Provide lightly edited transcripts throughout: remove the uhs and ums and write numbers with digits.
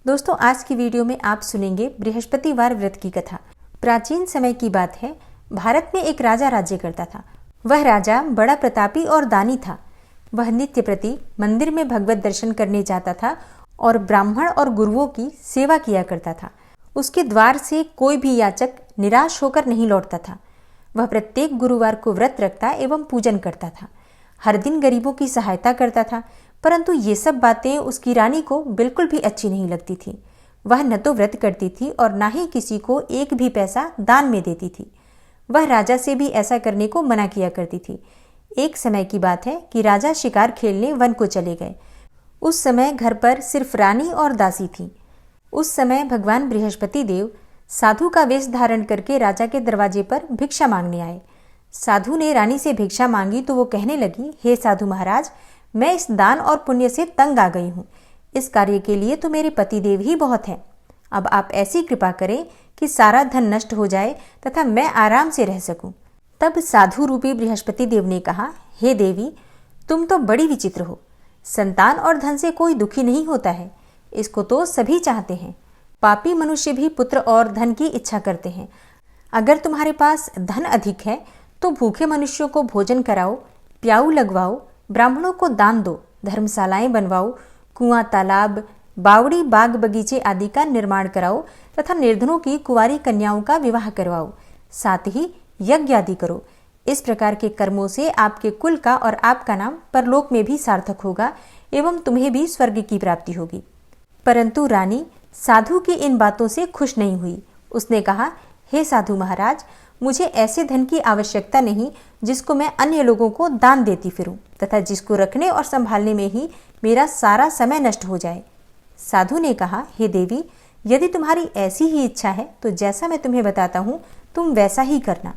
दोस्तों, आज की वीडियो में आप सुनेंगे बृहस्पतिवार व्रत की कथा। प्राचीन समय की बात है। भारत में एक राजा राज्य करता था। वह राजा बड़ा प्रतापी और दानी था। वह नित्य प्रति मंदिर में भगवत दर्शन करने जाता था और ब्राह्मण और गुरुओं की सेवा किया करता था। उसके द्वार से कोई भी याचक निराश होकर नहीं लौटता था। वह प्रत्येक गुरुवार को व्रत रखता एवं पूजन करता था। हर दिन गरीबों की सहायता करता था, परंतु ये सब बातें उसकी रानी को बिल्कुल भी अच्छी नहीं लगती थी। वह न तो व्रत करती थी और न ही किसी को एक भी पैसा दान में देती थी। वह राजा से भी ऐसा करने को मना किया करती थी। एक समय की बात है कि राजा शिकार खेलने वन को चले गए। उस समय घर पर सिर्फ रानी और दासी थी। उस समय भगवान बृहस्पति देव साधु का वेश धारण करके राजा के दरवाजे पर भिक्षा मांगने आए। साधु ने रानी से भिक्षा मांगी तो वो कहने लगी, हे साधु महाराज, मैं इस दान और पुण्य से तंग आ गई हूँ। इस कार्य के लिए तो मेरे पतिदेव ही बहुत हैं। अब आप ऐसी कृपा करें कि सारा धन नष्ट हो जाए तथा मैं आराम से रह सकूं। तब साधु रूपी बृहस्पति देव ने कहा, हे देवी, तुम तो बड़ी विचित्र हो। संतान और धन से कोई दुखी नहीं होता है, इसको तो सभी चाहते हैं। पापी मनुष्य भी पुत्र और धन की इच्छा करते हैं। अगर तुम्हारे पास धन अधिक है तो भूखे मनुष्यों को भोजन कराओ, प्याऊ लगवाओ, ब्राह्मणों को दान दो, धर्मशालाएं बनवाओ, कुआं, तालाब, बावड़ी, बाग बगीचे आदि का निर्माण कराओ तथा निर्धनों की कुंवारी कन्याओं का विवाह करवाओ। साथ ही यज्ञ आदि करो। इस प्रकार के कर्मों से आपके कुल का और आपका नाम परलोक में भी सार्थक होगा एवं तुम्हें भी स्वर्ग की प्राप्ति होगी। परंतु रानी साधु की इन बातों से खुश नहीं हुई। उसने कहा, हे साधु महाराज, मुझे ऐसे धन की आवश्यकता नहीं जिसको मैं अन्य लोगों को दान देती फिरूं तथा जिसको रखने और संभालने में ही मेरा सारा समय नष्ट हो जाए। साधु ने कहा, हे देवी, यदि तुम्हारी ऐसी ही इच्छा है तो जैसा मैं तुम्हें बताता हूँ तुम वैसा ही करना।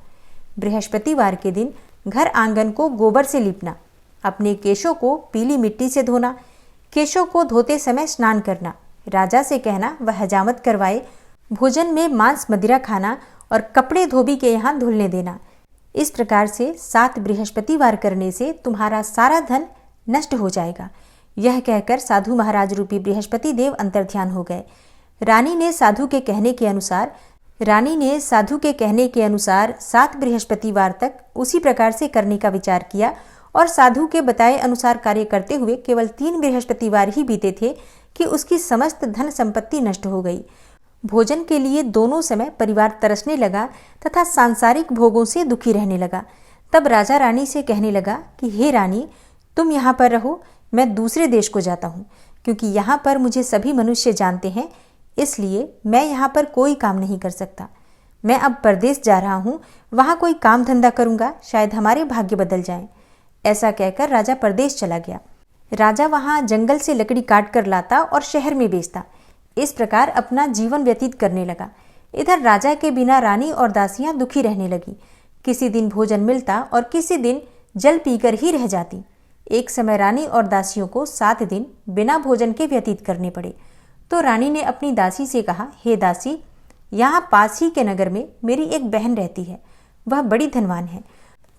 बृहस्पतिवार के दिन घर आंगन को गोबर से लीपना, अपने केशों को पीली मिट्टी से धोना, केशों को धोते समय स्नान करना, राजा से कहना वह हजामत करवाए, भोजन में मांस मदिरा खाना और कपड़े धोबी के यहाँ धुलने देना। इस प्रकार से 7 बृहस्पतिवार करने से तुम्हारा सारा धन नष्ट हो जाएगा। यह कहकर साधु महाराज रूपी बृहस्पति देव अंतर्ध्यान हो गए। रानी ने साधु के कहने के अनुसार 7 बृहस्पतिवार तक उसी प्रकार से करने का विचार किया और साधु के बताए अनुसार कार्य करते हुए केवल 3 बृहस्पतिवार ही बीते थे कि उसकी समस्त धन संपत्ति नष्ट हो गई। भोजन के लिए दोनों समय परिवार तरसने लगा तथा सांसारिक भोगों से दुखी रहने लगा। तब राजा रानी से कहने लगा कि हे रानी, तुम यहाँ पर रहो, मैं दूसरे देश को जाता हूँ, क्योंकि यहाँ पर मुझे सभी मनुष्य जानते हैं, इसलिए मैं यहाँ पर कोई काम नहीं कर सकता। मैं अब परदेश जा रहा हूँ, वहाँ कोई काम धंधा करूँगा, शायद हमारे भाग्य बदल जाएं। ऐसा कहकर राजा परदेश चला गया। राजा वहाँ जंगल से लकड़ी काट कर लाता और शहर में बेचता। इस प्रकार अपना जीवन व्यतीत करने लगा। इधर राजा के बिना रानी और दासियां दुखी रहने लगी। किसी दिन भोजन मिलता और किसी दिन जल पीकर ही रह जाती। एक समय रानी और दासियों को 7 दिन बिना भोजन के व्यतीत करने पड़े। तो रानी ने अपनी दासी से कहा, हे दासी, यहाँ पास ही के नगर में मेरी एक बहन रहती है, वह बड़ी धनवान है।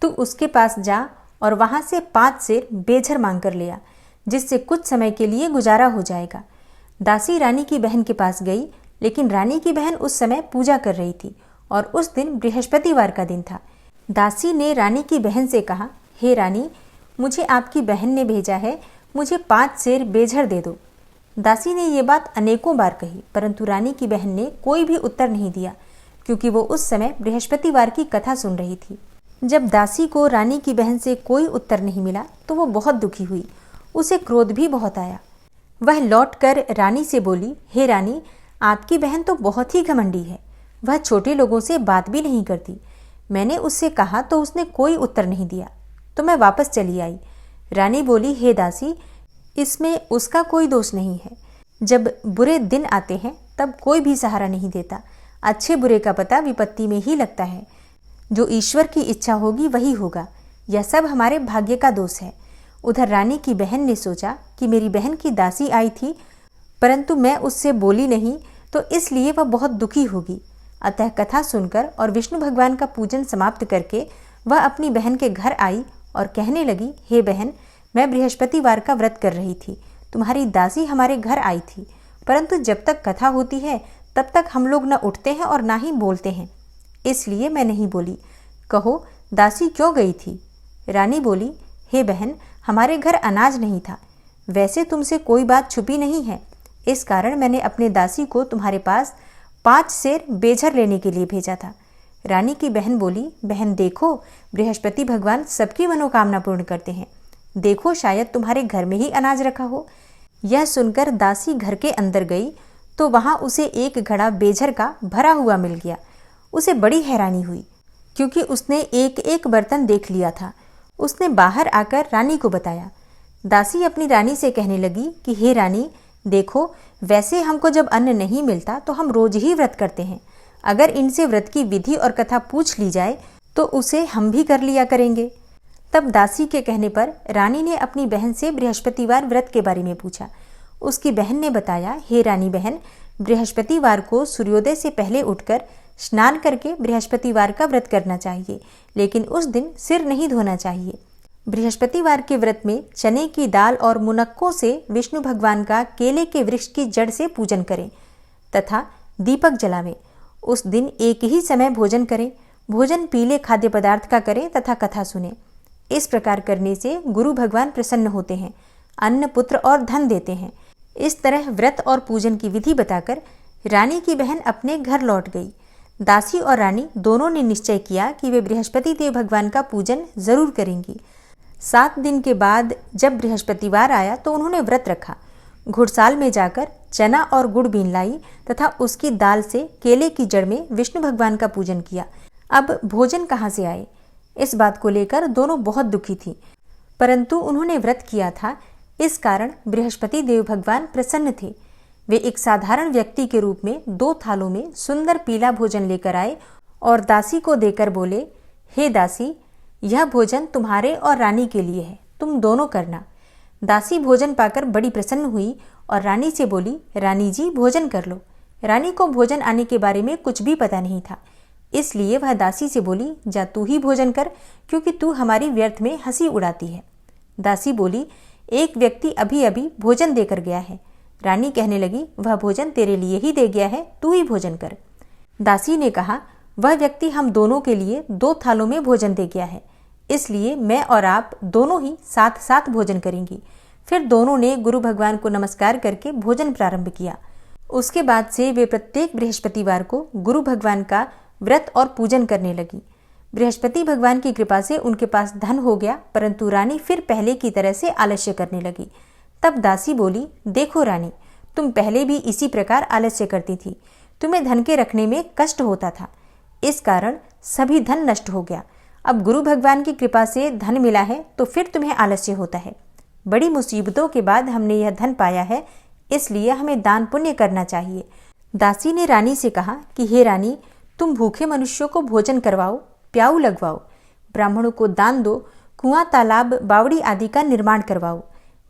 तू उसके पास जा और वहां से 5 सेर बेझर मांग कर ले आ, जिससे कुछ समय के लिए गुजारा हो जाएगा। दासी रानी की बहन के पास गई, लेकिन रानी की बहन उस समय पूजा कर रही थी और उस दिन बृहस्पतिवार का दिन था। दासी ने रानी की बहन से कहा, हे रानी, मुझे आपकी बहन ने भेजा है, मुझे 5 सेर बेझर दे दो। दासी ने ये बात अनेकों बार कही, परंतु रानी की बहन ने कोई भी उत्तर नहीं दिया, क्योंकि वो उस समय बृहस्पतिवार की कथा सुन रही थी। जब दासी को रानी की बहन से कोई उत्तर नहीं मिला तो वो बहुत दुखी हुई। उसे क्रोध भी बहुत आया। वह लौटकर रानी से बोली, हे रानी, आपकी बहन तो बहुत ही घमंडी है, वह छोटे लोगों से बात भी नहीं करती। मैंने उससे कहा तो उसने कोई उत्तर नहीं दिया, तो मैं वापस चली आई। रानी बोली, हे दासी, इसमें उसका कोई दोष नहीं है। जब बुरे दिन आते हैं तब कोई भी सहारा नहीं देता। अच्छे बुरे का पता विपत्ति में ही लगता है। जो ईश्वर की इच्छा होगी वही होगा। यह सब हमारे भाग्य का दोष है। उधर रानी की बहन ने सोचा कि मेरी बहन की दासी आई थी, परंतु मैं उससे बोली नहीं, तो इसलिए वह बहुत दुखी होगी। अतः कथा सुनकर और विष्णु भगवान का पूजन समाप्त करके वह अपनी बहन के घर आई और कहने लगी, हे बहन, मैं बृहस्पतिवार का व्रत कर रही थी, तुम्हारी दासी हमारे घर आई थी, परंतु जब तक कथा होती है तब तक हम लोग न उठते हैं और ना ही बोलते हैं, इसलिए मैं नहीं बोली। कहो दासी क्यों गई थी? रानी बोली, हे बहन, हमारे घर अनाज नहीं था। वैसे तुमसे कोई बात छुपी नहीं है, इस कारण मैंने अपने दासी को तुम्हारे पास 5 सेर बेझर लेने के लिए भेजा था। रानी की बहन बोली, बहन देखो, बृहस्पति भगवान सबकी मनोकामना पूर्ण करते हैं। देखो शायद तुम्हारे घर में ही अनाज रखा हो। यह सुनकर दासी घर के अंदर गई तो वहां उसे एक घड़ा बेझर का भरा हुआ मिल गया। उसे बड़ी हैरानी हुई क्योंकि उसने एक एक बर्तन देख लिया था। उसने बाहर आकर रानी को बताया। दासी अपनी रानी से कहने लगी कि हे रानी, देखो, वैसे हमको जब अन्न नहीं मिलता तो हम रोज ही व्रत करते हैं। अगर इनसे व्रत की विधि और कथा पूछ ली जाए तो उसे हम भी कर लिया करेंगे। तब दासी के कहने पर रानी ने अपनी बहन से बृहस्पतिवार व्रत के बारे में पूछा। उसकी बहन ने बताया, हे रानी बहन, बृहस्पतिवार को सूर्योदय से पहले उठकर स्नान करके बृहस्पतिवार का व्रत करना चाहिए, लेकिन उस दिन सिर नहीं धोना चाहिए। बृहस्पतिवार के व्रत में चने की दाल और मुनक्कों से विष्णु भगवान का केले के वृक्ष की जड़ से पूजन करें तथा दीपक जलावें। उस दिन एक ही समय भोजन करें। भोजन पीले खाद्य पदार्थ का करें तथा कथा सुनें। इस प्रकार करने से गुरु भगवान प्रसन्न होते हैं, अन्न, पुत्र और धन देते हैं। इस तरह व्रत और पूजन की विधि बताकर रानी की बहन अपने घर लौट गई। दासी और रानी दोनों ने निश्चय किया कि वे बृहस्पति देव भगवान का पूजन जरूर करेंगी। 7 दिन के बाद जब बृहस्पतिवार आया तो उन्होंने व्रत रखा। घुड़साल में जाकर चना और गुड़ बीन लाई तथा उसकी दाल से केले की जड़ में विष्णु भगवान का पूजन किया। अब भोजन कहाँ से आए, इस बात को लेकर दोनों बहुत दुखी थी, परंतु उन्होंने व्रत किया था, इस कारण बृहस्पति देव भगवान प्रसन्न थे। वे एक साधारण व्यक्ति के रूप में 2 थालों में सुंदर पीला भोजन लेकर आए और दासी को देकर बोले, हे दासी, यह भोजन तुम्हारे और रानी के लिए है, तुम दोनों करना। दासी भोजन पाकर बड़ी प्रसन्न हुई और रानी से बोली, रानी जी भोजन कर लो। रानी को भोजन आने के बारे में कुछ भी पता नहीं था, इसलिए वह दासी से बोली, जा तू ही भोजन कर, क्योंकि तू हमारी व्यर्थ में हंसी उड़ाती है। दासी बोली, एक व्यक्ति अभी अभी भोजन देकर गया है। रानी कहने लगी, वह भोजन तेरे लिए ही दे गया है, तू ही भोजन कर। दासी ने कहा, वह व्यक्ति हम दोनों के लिए 2 थालों में भोजन दे गया है, इसलिए मैं और आप दोनों ही साथ साथ भोजन करेंगी। फिर दोनों ने गुरु भगवान को नमस्कार करके भोजन प्रारंभ किया। उसके बाद से वे प्रत्येक बृहस्पतिवार को गुरु भगवान का व्रत और पूजन करने लगी। बृहस्पति भगवान की कृपा से उनके पास धन हो गया, परंतु रानी फिर पहले की तरह से आलस्य करने लगी। तब दासी बोली, देखो रानी, तुम पहले भी इसी प्रकार आलस्य करती थी, तुम्हें धन के रखने में कष्ट होता था, इस कारण सभी धन नष्ट हो गया। अब गुरु भगवान की कृपा से धन मिला है तो फिर तुम्हें आलस्य होता है। बड़ी मुसीबतों के बाद हमने यह धन पाया है, इसलिए हमें दान पुण्य करना चाहिए। दासी ने रानी से कहा कि हे रानी, तुम भूखे मनुष्यों को भोजन करवाओ, प्याऊ लगवाओ, ब्राह्मणों को दान दो, कुआं, तालाब, बावड़ी आदि का निर्माण करवाओ,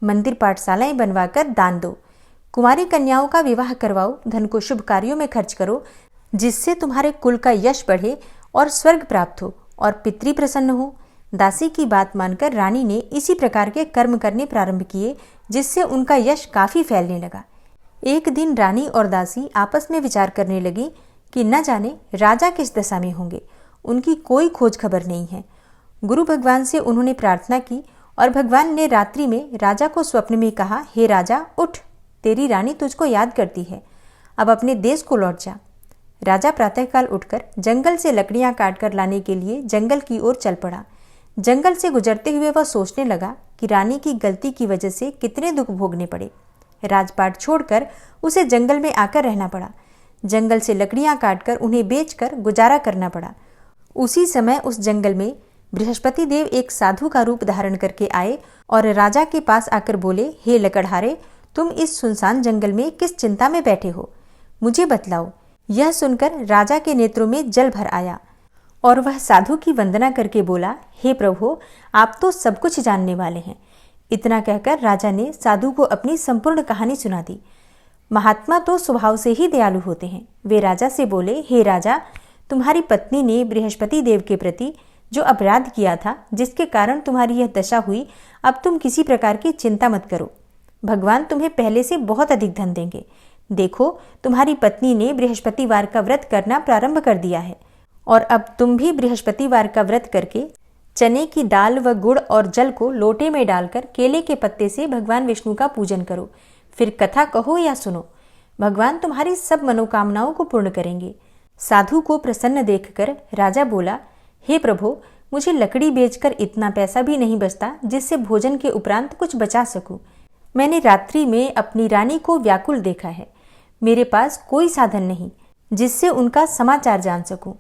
मंदिर पाठशालाएं बनवाकर दान दो, कुंवारी कन्याओं का विवाह करवाओ, धन को शुभ कार्यों में खर्च करो, जिससे तुम्हारे कुल का यश बढ़े और स्वर्ग प्राप्त हो और पितृ प्रसन्न हो। दासी की बात मानकर रानी ने इसी प्रकार के कर्म करने प्रारंभ किए, जिससे उनका यश काफी फैलने लगा। एक दिन रानी और दासी आपस में विचार करने लगी कि न जाने राजा किस दशा में होंगे, उनकी कोई खोज खबर नहीं है। गुरु भगवान से उन्होंने प्रार्थना की और भगवान ने रात्रि में राजा को स्वप्न में कहा, हे राजा उठ, तेरी रानी तुझको याद करती है, अब अपने देश को लौट जा। राजा प्रातःकाल उठकर जंगल से लकड़ियां काटकर लाने के लिए जंगल की ओर चल पड़ा। जंगल से गुजरते हुए वह सोचने लगा कि रानी की गलती की वजह से कितने दुख भोगने पड़े। राजपाट छोड़कर उसे जंगल में आकर रहना पड़ा। जंगल से लकड़ियां काटकर उन्हें बेचकर गुजारा करना पड़ा। उसी समय उस जंगल में बृहस्पति देव एक साधु का रूप धारण करके आए और राजा के पास आकर बोले, हे लकड़हारे, तुम इस सुनसान जंगल में किस चिंता में बैठे हो, मुझे बतलाओ। यह सुनकर राजा के नेत्रों में जल भर आया और वह साधु की वंदना करके बोला, हे प्रभु, आप तो सब कुछ जानने वाले हैं। इतना कहकर राजा ने साधु को अपनी संपूर्ण कहानी सुना दी। महात्मा तो स्वभाव से ही दयालु होते हैं। वे राजा से बोले, हे राजा, तुम्हारी पत्नी ने बृहस्पति देव के प्रति जो अपराध किया था, जिसके कारण तुम्हारी यह दशा हुई, अब तुम किसी प्रकार की चिंता मत करो। भगवान तुम्हें पहले से बहुत अधिक धन देंगे। देखो, तुम्हारी पत्नी ने बृहस्पतिवार का व्रत करना प्रारंभ कर दिया है और अब तुम भी बृहस्पतिवार का व्रत करके चने की दाल व गुड़ और जल को लोटे में डालकर केले के पत्ते से भगवान विष्णु का पूजन करो। फिर कथा कहो या सुनो, भगवान तुम्हारी सब मनोकामनाओं को पूर्ण करेंगे। साधु को प्रसन्न देखकर राजा बोला, हे प्रभु, मुझे लकड़ी बेचकर इतना पैसा भी नहीं बचता जिससे भोजन के उपरांत कुछ बचा सकूं। मैंने रात्रि में अपनी रानी को व्याकुल देखा है। मेरे पास कोई साधन नहीं जिससे उनका समाचार जान सकूं।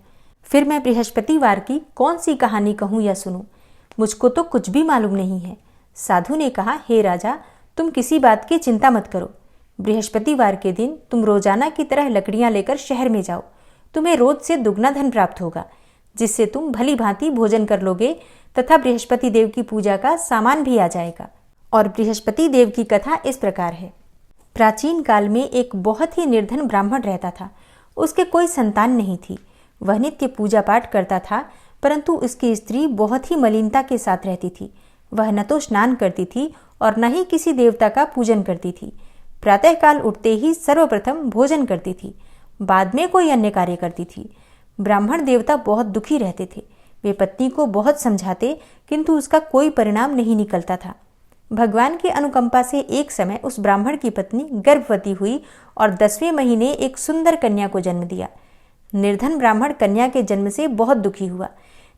फिर मैं बृहस्पतिवार की कौन सी कहानी कहूं या सुनूं? मुझको तो कुछ भी मालूम नहीं है। साधु ने कहा, हे राजा, तुम किसी बात की चिंता मत करो। बृहस्पतिवार के दिन तुम रोजाना की तरह लकड़ियां लेकर शहर में जाओ। तुम्हें रोज से दुगना धन प्राप्त होगा, जिससे तुम भली भांति भोजन कर लोगे तथा बृहस्पति देव की पूजा का सामान भी आ जाएगा। और बृहस्पति देव की कथा इस प्रकार है। प्राचीन काल में एक बहुत ही निर्धन ब्राह्मण रहता था। उसके कोई संतान नहीं थी। वह नित्य पूजा पाठ करता था, परंतु उसकी स्त्री बहुत ही मलिनता के साथ रहती थी। वह न तो स्नान करती थी और न ही किसी देवता का पूजन करती थी। प्रातःकाल उठते ही सर्वप्रथम भोजन करती थी, बाद में कोई अन्य कार्य करती थी। ब्राह्मण देवता बहुत दुखी रहते थे। वे पत्नी को बहुत समझाते, किंतु उसका कोई परिणाम नहीं निकलता था। भगवान की अनुकंपा से एक समय उस ब्राह्मण की पत्नी गर्भवती हुई और 10वें महीने एक सुंदर कन्या को जन्म दिया। निर्धन ब्राह्मण कन्या के जन्म से बहुत दुखी हुआ।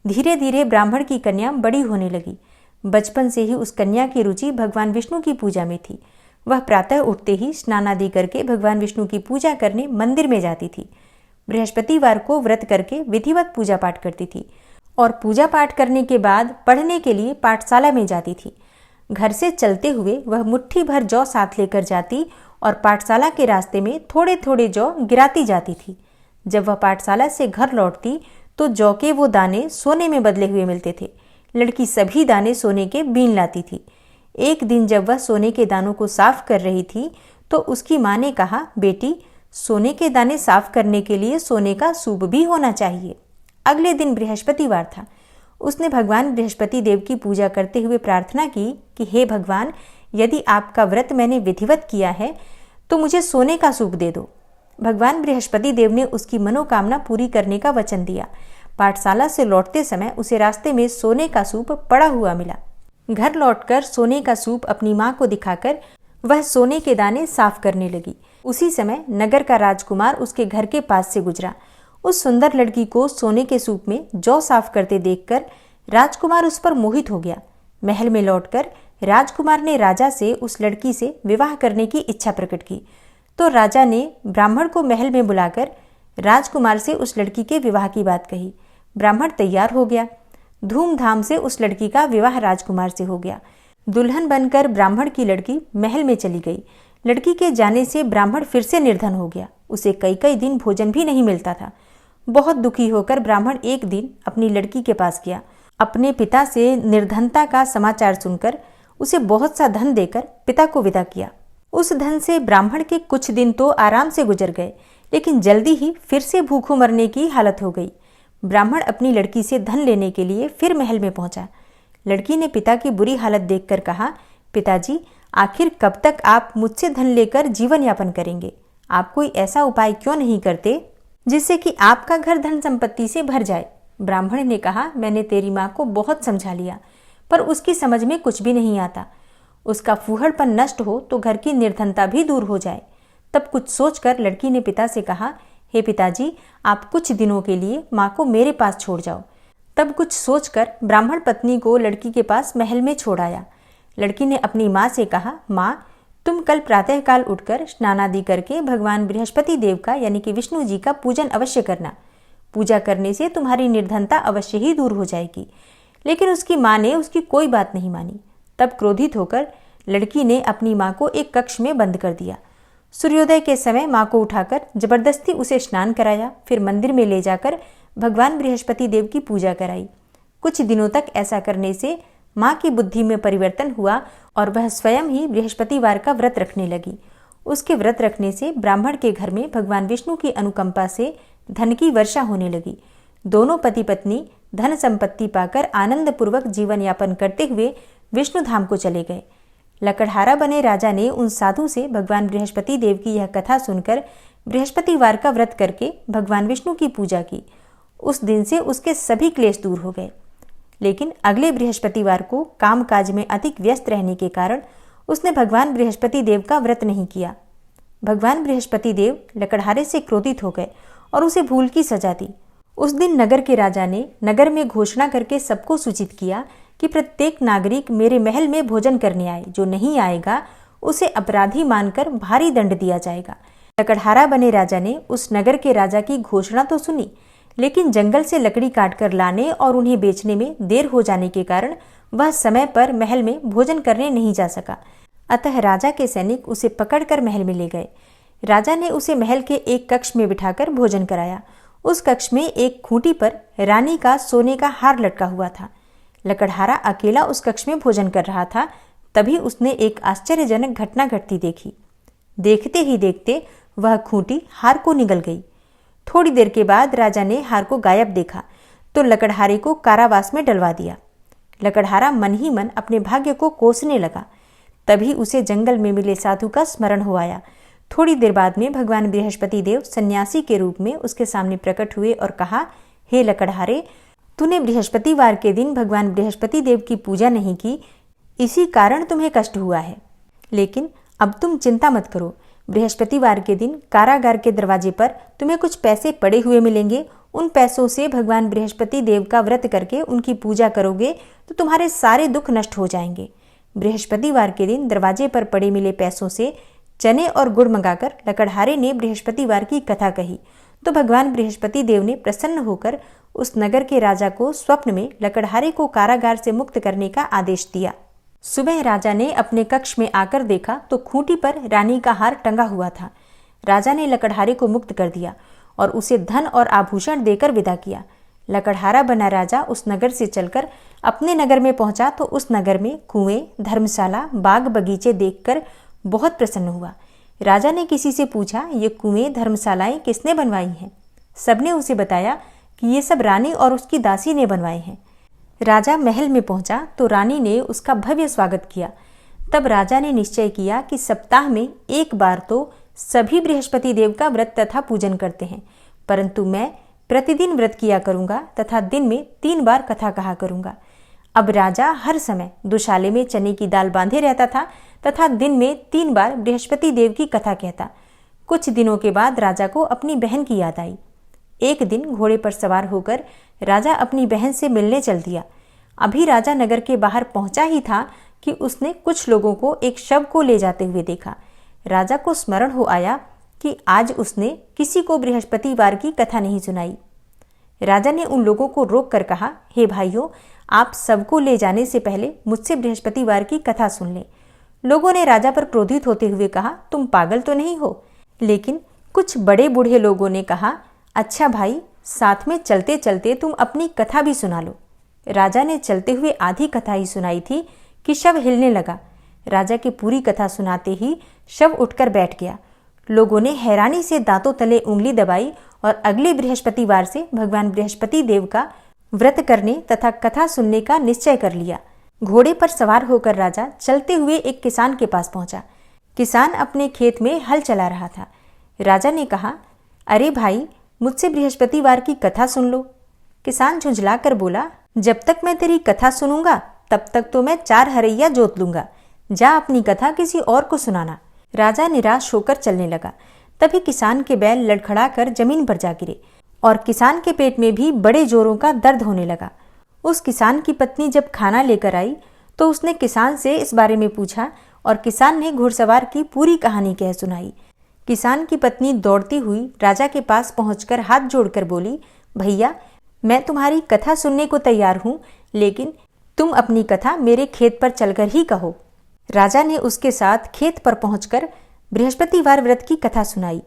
धीरे धीरे ब्राह्मण की कन्या बड़ी होने लगी। बचपन से ही उस कन्या की रुचि भगवान विष्णु की पूजा में थी। वह प्रातः उठते ही स्नान आदि करके भगवान विष्णु की पूजा करने मंदिर में जाती थी। बृहस्पतिवार को व्रत करके विधिवत पूजा पाठ करती थी और पूजा पाठ करने के बाद पढ़ने के लिए पाठशाला में जाती थी। घर से चलते हुए वह मुट्ठी भर जौ साथ लेकर जाती और पाठशाला के रास्ते में थोड़े थोड़े जौ गिराती जाती थी। जब वह पाठशाला से घर लौटती तो जौ के वो दाने सोने में बदले हुए मिलते थे। लड़की सभी दाने सोने के बीन लाती थी। एक दिन जब वह सोने के दानों को साफ कर रही थी तो उसकी माँ ने कहा, बेटी, सोने के दाने साफ करने के लिए सोने का सूप भी होना चाहिए। अगले दिन बृहस्पतिवार था। उसने भगवान बृहस्पति देव की पूजा करते हुए प्रार्थना की कि हे भगवान, यदि आपका व्रत मैंने विधिवत किया है तो मुझे सोने का सूप दे दो। भगवान बृहस्पति देव ने उसकी मनोकामना पूरी करने का वचन दिया। पाठशाला से लौटते समय उसे रास्ते में सोने का सूप पड़ा हुआ मिला। घर लौटकर सोने का सूप अपनी माँ को दिखाकर वह सोने के दाने साफ करने लगी। उसी समय नगर का राजकुमार उसके घर के पास से गुजरा। उस सुंदर लड़की को सोने के सूप में जौ साफ करते देखकर राजकुमार उस पर मोहित हो गया। महल में लौटकर राजकुमार ने राजा से उस लड़की से विवाह करने की इच्छा प्रकट की। तो राजा ने ब्राह्मण को महल में बुलाकर राजकुमार से उस लड़की के विवाह की बात कही। ब्राह्मण तैयार हो गया। धूमधाम से उस लड़की का विवाह राजकुमार से हो गया। दुल्हन बनकर ब्राह्मण की लड़की महल में चली गई। लड़की के जाने से ब्राह्मण फिर से निर्धन हो गया। उसे कई कई दिन भोजन भी नहीं मिलता था। बहुत दुखी होकर ब्राह्मण एक दिन अपनी लड़की के पास गया। अपने पिता से निर्धनता का समाचार सुनकर उसे बहुत सा धन देकर पिता को विदा किया। उस धन से ब्राह्मण के कुछ दिन तो आराम से गुजर गए, लेकिन जल्दी ही फिर से भूखों मरने की हालत हो गई। ब्राह्मण अपनी लड़की से धन लेने के लिए फिर महल में पहुंचा। लड़की ने पिता की बुरी हालत देखकर कहा, पिताजी, आखिर कब तक आप मुझसे धन लेकर जीवन यापन करेंगे? आप कोई ऐसा उपाय क्यों नहीं करते जिससे कि आपका घर धन संपत्ति से भर जाए? ब्राह्मण ने कहा, मैंने तेरी माँ को बहुत समझा लिया, पर उसकी समझ में कुछ भी नहीं आता। उसका फूहड़पन नष्ट हो तो घर की निर्धनता भी दूर हो जाए। तब कुछ सोचकर लड़की ने पिता से कहा, हे पिताजी, आप कुछ दिनों के लिए माँ को मेरे पास छोड़ जाओ। तब कुछ सोचकर ब्राह्मण पत्नी को लड़की के पास महल में छोड़ आया। लड़की ने अपनी माँ से कहा, माँ, तुम कल प्रातःकाल उठकर स्नान आदि करके भगवान बृहस्पति देव का यानी कि विष्णु जी का पूजन अवश्य करना। पूजा करने से तुम्हारी निर्धनता अवश्य ही दूर हो जाएगी। लेकिन उसकी माँ ने उसकी कोई बात नहीं मानी। तब क्रोधित होकर लड़की ने अपनी माँ को एक कक्ष में बंद कर दिया। सूर्योदय के समय माँ को उठाकर जबरदस्ती उसे स्नान कराया, फिर मंदिर में ले जाकर भगवान बृहस्पति देव की पूजा कराई। कुछ दिनों तक ऐसा करने से माँ की बुद्धि में परिवर्तन हुआ और वह स्वयं ही बृहस्पतिवार का व्रत रखने लगी। उसके व्रत रखने से ब्राह्मण के घर में भगवान विष्णु की अनुकंपा से धन की वर्षा होने लगी। दोनों पति पत्नी धन संपत्ति पाकर आनंद पूर्वक जीवन यापन करते हुए विष्णु धाम को चले गए। लकड़हारा बने राजा ने उन साधु से भगवान बृहस्पति देव की यह कथा सुनकर बृहस्पतिवार का व्रत करके भगवान विष्णु की पूजा की। उस दिन से उसके सभी क्लेश दूर हो गए। लेकिन अगले बृहस्पतिवार को कामकाज में अधिक व्यस्त रहने के कारण उसने भगवान बृहस्पति देव का व्रत नहीं किया। भगवान बृहस्पति देव लकड़हारे से क्रोधित हो गए और उसे भूल की सजा दी। उस दिन नगर के राजा ने नगर में घोषणा करके सबको सूचित किया कि प्रत्येक नागरिक मेरे महल में भोजन करने आए, जो नहीं आएगा उसे अपराधी मानकर भारी दंड दिया जाएगा। लकड़हारा बने राजा ने उस नगर के राजा की घोषणा तो सुनी, लेकिन जंगल से लकड़ी काटकर लाने और उन्हें बेचने में देर हो जाने के कारण वह समय पर महल में भोजन करने नहीं जा सका। अतः राजा के सैनिक उसे पकड़कर महल में ले गए। राजा ने उसे महल के एक कक्ष में बिठाकर भोजन कराया। उस कक्ष में एक खूंटी पर रानी का सोने का हार लटका हुआ था। लकड़हारा अकेला उस कक्ष में भोजन कर रहा था। तभी उसने एक आश्चर्यजनक घटना घटती देखी। देखते ही देखते वह खूंटी हार को निगल गई। थोड़ी देर के बाद राजा ने हार को गायब देखा तो लकड़हारे को कारावास में डलवा दिया। लकड़हारा मन ही मन अपने भाग्य को कोसने लगा। तभी उसे जंगल में मिले साधु का स्मरण हो आया। थोड़ी देर बाद में भगवान बृहस्पति देव सन्यासी के रूप में उसके सामने प्रकट हुए और कहा, हे लकड़हारे, तूने बृहस्पतिवार के दिन भगवान बृहस्पति देव की पूजा नहीं की, इसी कारण तुम्हें कष्ट हुआ है। लेकिन अब तुम चिंता मत करो। बृहस्पतिवार के दिन कारागार के दरवाजे पर तुम्हें कुछ पैसे पड़े हुए मिलेंगे। उन पैसों से भगवान बृहस्पति देव का व्रत करके उनकी पूजा करोगे तो तुम्हारे सारे दुख नष्ट हो जाएंगे। बृहस्पतिवार के दिन दरवाजे पर पड़े मिले पैसों से चने और गुड़ मंगाकर लकड़हारे ने बृहस्पतिवार की कथा कही तो भगवान बृहस्पति देव ने प्रसन्न होकर उस नगर के राजा को स्वप्न में लकड़हारे को कारागार से मुक्त करने का आदेश दिया। सुबह राजा ने अपने कक्ष में आकर देखा तो खूंटी पर रानी का हार टंगा हुआ था। राजा ने लकड़हारे को मुक्त कर दिया और उसे धन और आभूषण देकर विदा किया। लकड़हारा बना राजा उस नगर से चलकर अपने नगर में पहुंचा तो उस नगर में कुएं, धर्मशाला, बाग बगीचे देखकर बहुत प्रसन्न हुआ। राजा ने किसी से पूछा, ये कुएं, धर्मशालाएं किसने बनवाई हैं? सबने उसे बताया कि ये सब रानी और उसकी दासी ने बनवाए हैं। राजा महल में पहुंचा तो रानी ने उसका भव्य स्वागत किया। तब राजा ने निश्चय किया कि सप्ताह में एक बार तो सभी बृहस्पति देव का व्रत तथा पूजन करते हैं, परंतु मैं प्रतिदिन व्रत किया करूंगा तथा दिन में 3 बार कथा कहा करूंगा। अब राजा हर समय दुशाले में चने की दाल बांधे रहता था तथा दिन में 3 बार बृहस्पति देव की कथा कहता। कुछ दिनों के बाद राजा को अपनी बहन की याद आई। एक दिन घोड़े पर सवार होकर राजा अपनी बहन से मिलने चल दिया। अभी राजा नगर के बाहर पहुंचा ही था कि उसने कुछ लोगों को एक शव को ले जाते हुए देखा। राजा को स्मरण हो आया कि आज उसने किसी को बृहस्पतिवार की कथा नहीं सुनाई। राजा ने उन लोगों को रोक कर कहा, हे भाइयों, आप सबको ले जाने से पहले मुझसे बृहस्पतिवार की कथा सुन लें। लोगों ने राजा पर क्रोधित होते हुए कहा, तुम पागल तो नहीं हो? लेकिन कुछ बड़े बूढ़े लोगों ने कहा, अच्छा भाई, साथ में चलते चलते तुम अपनी कथा भी सुना लो। राजा ने चलते हुए आधी कथा ही सुनाई थी कि शव हिलने लगा। राजा की पूरी कथा सुनाते ही शव उठकर बैठ गया। लोगों ने हैरानी से दांतों तले उंगली दबाई और अगले बृहस्पतिवार से भगवान बृहस्पति देव का व्रत करने तथा कथा सुनने का निश्चय कर लिया। घोड़े पर सवार होकर राजा चलते हुए एक किसान के पास पहुंचा। किसान अपने खेत में हल चला रहा था। राजा ने कहा, अरे भाई, मुझसे बृहस्पतिवार की कथा सुन लो। किसान झुंझला कर बोला, जब तक मैं तेरी कथा सुनूंगा तब तक तो मैं 4 हरैया जोत लूंगा। जा अपनी कथा किसी और को सुनाना। राजा निराश होकर चलने लगा। तभी किसान के बैल लड़खड़ा कर जमीन पर जा गिरे और किसान के पेट में भी बड़े जोरों का दर्द होने लगा। उस किसान की पत्नी जब खाना लेकर आई तो उसने किसान से इस बारे में पूछा और किसान ने घुड़सवार की पूरी कहानी कह सुनाई। किसान की पत्नी दौड़ती हुई राजा के पास पहुंचकर हाथ जोड़कर बोली, भैया, मैं तुम्हारी कथा सुनने को तैयार हूं, लेकिन तुम अपनी कथा मेरे खेत पर चलकर ही कहो। राजा ने उसके साथ खेत पर पहुंचकर बृहस्पतिवार व्रत की कथा सुनाई।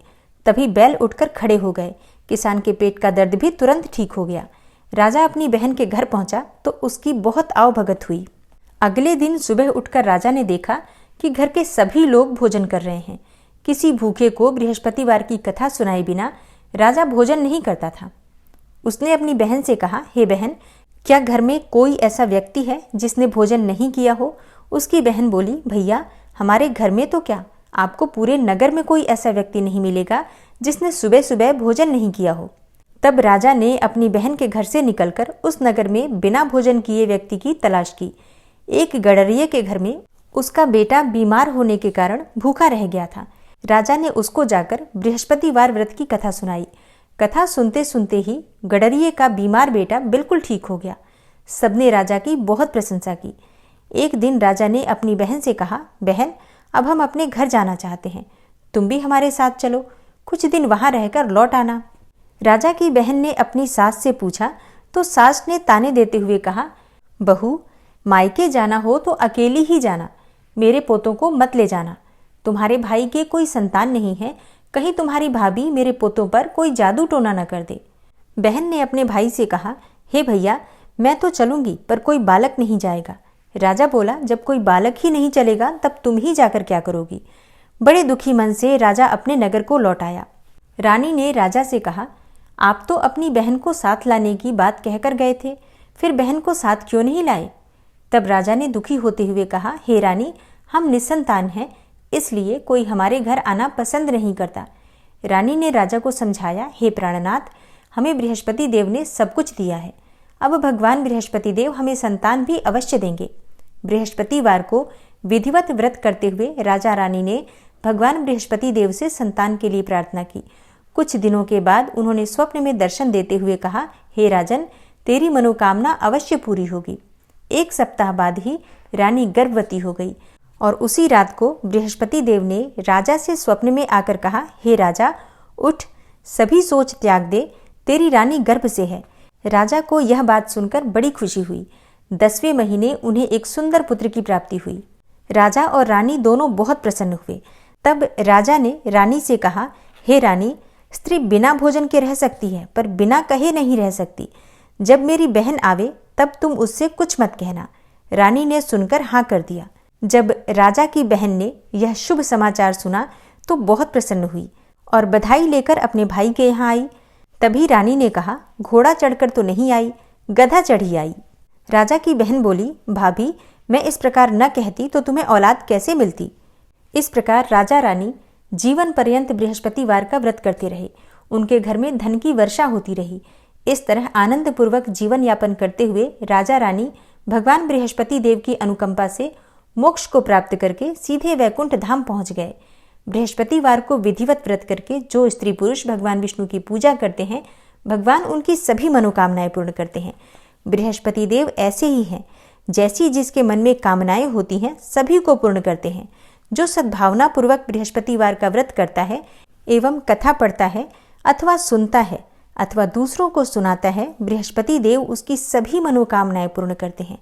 तभी बैल उठकर खड़े हो गए। किसान के पेट का दर्द भी तुरंत ठीक हो गया। राजा अपनी बहन के घर पहुंचा तो उसकी बहुत आवभगत हुई। अगले दिन सुबह उठकर राजा ने देखा कि घर के सभी लोग भोजन कर रहे हैं। किसी भूखे को बृहस्पतिवार की कथा सुनाए बिना राजा भोजन नहीं करता था। उसने अपनी बहन से कहा, हे बहन, क्या घर में कोई ऐसा व्यक्ति है जिसने भोजन नहीं किया हो? उसकी बहन बोली, भैया हमारे घर में तो क्या, आपको पूरे नगर में कोई ऐसा व्यक्ति नहीं मिलेगा जिसने सुबह सुबह भोजन नहीं किया हो। तब राजा ने अपनी बहन के घर से निकलकर उस नगर में बिना भोजन किए व्यक्ति की तलाश की। एक गडरिये के घर में उसका बेटा बीमार होने के कारण भूखा रह गया था। राजा ने उसको जाकर बृहस्पतिवार व्रत की कथा सुनाई। कथा सुनते सुनते ही गडरिये का बीमार बेटा बिल्कुल ठीक हो गया। सबने राजा की बहुत प्रशंसा की। एक दिन राजा ने अपनी बहन से कहा, बहन अब हम अपने घर जाना चाहते हैं, तुम भी हमारे साथ चलो, कुछ दिन वहां रहकर लौट आना। राजा की बहन ने अपनी सास से पूछा तो सास ने ताने देते हुए कहा, बहू मायके जाना हो तो अकेली ही जाना, मेरे पोतों को मत ले जाना। तुम्हारे भाई के कोई संतान नहीं है, कहीं तुम्हारी भाभी मेरे पोतों पर कोई जादू टोना न कर दे। बहन ने अपने भाई से कहा, हे भैया मैं तो चलूंगी पर कोई बालक नहीं जाएगा। राजा बोला, जब कोई बालक ही नहीं चलेगा तब तुम ही जाकर क्या करोगी। बड़े दुखी मन से राजा अपने नगर को लौट आया। रानी ने राजा से कहा, आप तो अपनी बहन को साथ लाने की बात कहकर गए थे, फिर बहन को साथ क्यों नहीं लाए। तब राजा ने दुखी होते हुए कहा, हे रानी हम निसंतान हैं, इसलिए कोई हमारे घर आना पसंद नहीं करता। रानी ने राजा को समझाया, हे प्राणनाथ हमें बृहस्पति देव ने सब कुछ दिया है, अब भगवान बृहस्पति देव हमें संतान भी अवश्य देंगे। बृहस्पतिवार को विधिवत व्रत करते हुए राजा रानी ने भगवान बृहस्पति देव से संतान के लिए प्रार्थना की। कुछ दिनों के बाद उन्होंने स्वप्न में दर्शन देते हुए कहा, हे राजन तेरी मनोकामना अवश्य पूरी होगी। एक सप्ताह बाद ही रानी गर्भवती हो गई और उसी रात को बृहस्पति देव ने राजा से स्वप्न में आकर कहा, हे राजा उठ, सभी सोच त्याग दे, तेरी रानी गर्भ से है। राजा को यह बात सुनकर बड़ी खुशी हुई। 10वें महीने उन्हें एक सुंदर पुत्र की प्राप्ति हुई। राजा और रानी दोनों बहुत प्रसन्न हुए। तब राजा ने रानी से कहा, हे रानी स्त्री बिना भोजन के रह सकती है पर बिना कहे नहीं रह सकती। जब मेरी बहन आवे तब तुम उससे कुछ मत कहना। रानी ने सुनकर हाँ कर दिया। जब राजा की बहन ने यह शुभ समाचार सुना तो बहुत प्रसन्न हुई और बधाई लेकर अपने भाई के यहाँ आई। तभी रानी ने कहा, घोड़ा चढ़कर तो नहीं आई, गधा चढ़ी आई। राजा की बहन बोली, भाभी मैं इस प्रकार न कहती तो तुम्हें औलाद कैसे मिलती। इस प्रकार राजा रानी जीवन पर्यंत बृहस्पतिवार का व्रत करते रहे। उनके घर में धन की वर्षा होती रही। इस तरह आनंद पूर्वक जीवन यापन करते हुए राजा रानी भगवान बृहस्पति देव की अनुकंपा से मोक्ष को प्राप्त करके सीधे वैकुंठ धाम पहुंच गए। बृहस्पतिवार को विधिवत व्रत करके जो स्त्री पुरुष भगवान विष्णु की पूजा करते हैं, भगवान उनकी सभी मनोकामनाएं पूर्ण करते हैं। बृहस्पति देव ऐसे ही हैं, जैसी जिसके मन में कामनाएं होती हैं सभी को पूर्ण करते हैं। जो सद्भावना पूर्वक बृहस्पतिवार का व्रत करता है एवं कथा पढ़ता है अथवा सुनता है अथवा दूसरों को सुनाता है, बृहस्पति देव उसकी सभी मनोकामनाएं पूर्ण करते हैं।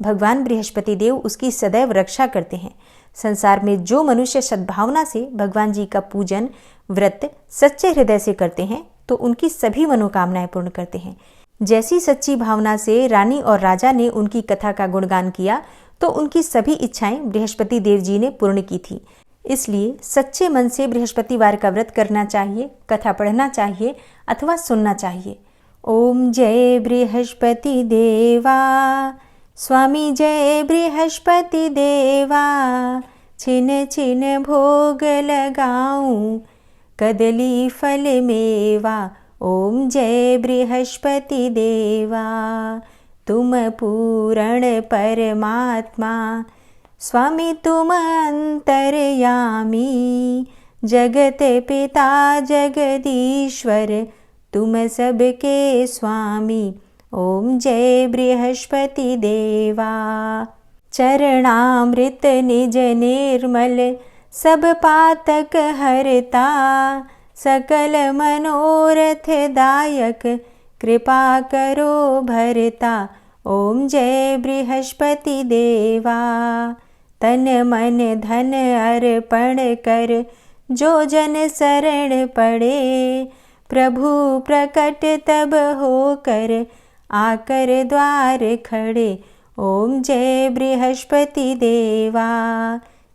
भगवान बृहस्पति देव उसकी सदैव रक्षा करते हैं। संसार में जो मनुष्य सद्भावना से भगवान जी का पूजन व्रत सच्चे हृदय से करते हैं तो उनकी सभी मनोकामनाएं पूर्ण करते हैं। जैसी सच्ची भावना से रानी और राजा ने उनकी कथा का गुणगान किया तो उनकी सभी इच्छाएं बृहस्पति देव जी ने पूर्ण की थी। इसलिए सच्चे मन से बृहस्पतिवार का व्रत करना चाहिए, कथा पढ़ना चाहिए अथवा सुनना चाहिए। ओम जय बृहस्पति देवा, स्वामी जय बृहस्पति देवा, छिन छिन भोग लगाऊं कदली फल मेवा। ओम जय बृहस्पति देवा, तुम पूर्ण परमात्मा, स्वामी तुम अंतर्यामी, जगत पिता जगदीश्वर, तुम सबके स्वामी। ओम जय बृहस्पति देवा, चरणामृत निज निर्मल, सब पातक हरता, सकल मनोरथ दायक, कृपा करो भरता। ओम जय बृहस्पति देवा, तन मन धन अर्पण कर, जो जन शरण पड़े, प्रभु प्रकट तब होकर, आकर द्वार खड़े। ओम जय बृहस्पति देवा,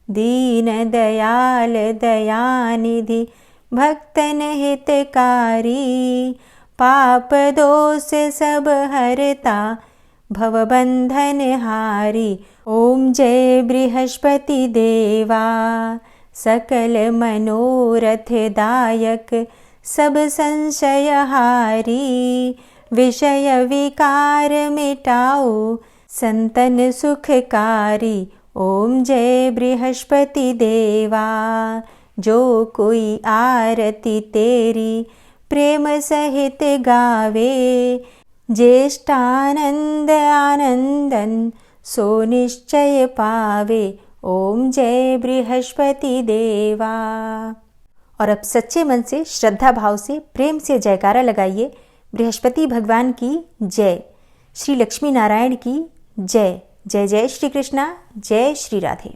दीन दयाल दयानिधि, भक्तन हितकारी, पाप दोष सब हरता, भवबंधन हारी। ओम जय बृहस्पति देवा, सकल मनोरथ दायक, सब संशय हारी। विषय विकार मिटाओ, संतन सुखकारी। ओम जय बृहस्पति देवा, जो कोई आरती तेरी प्रेम सहित गावे। ज्येष्ठानंद आनंदन सो निश्चय पावे। ओम जय बृहस्पति देवा। और अब सच्चे मन से, श्रद्धा भाव से, प्रेम से जयकारा लगाइए। बृहस्पति भगवान की जय, श्री लक्ष्मी नारायण की जय। जय जय श्री कृष्णा, जय श्री राधे।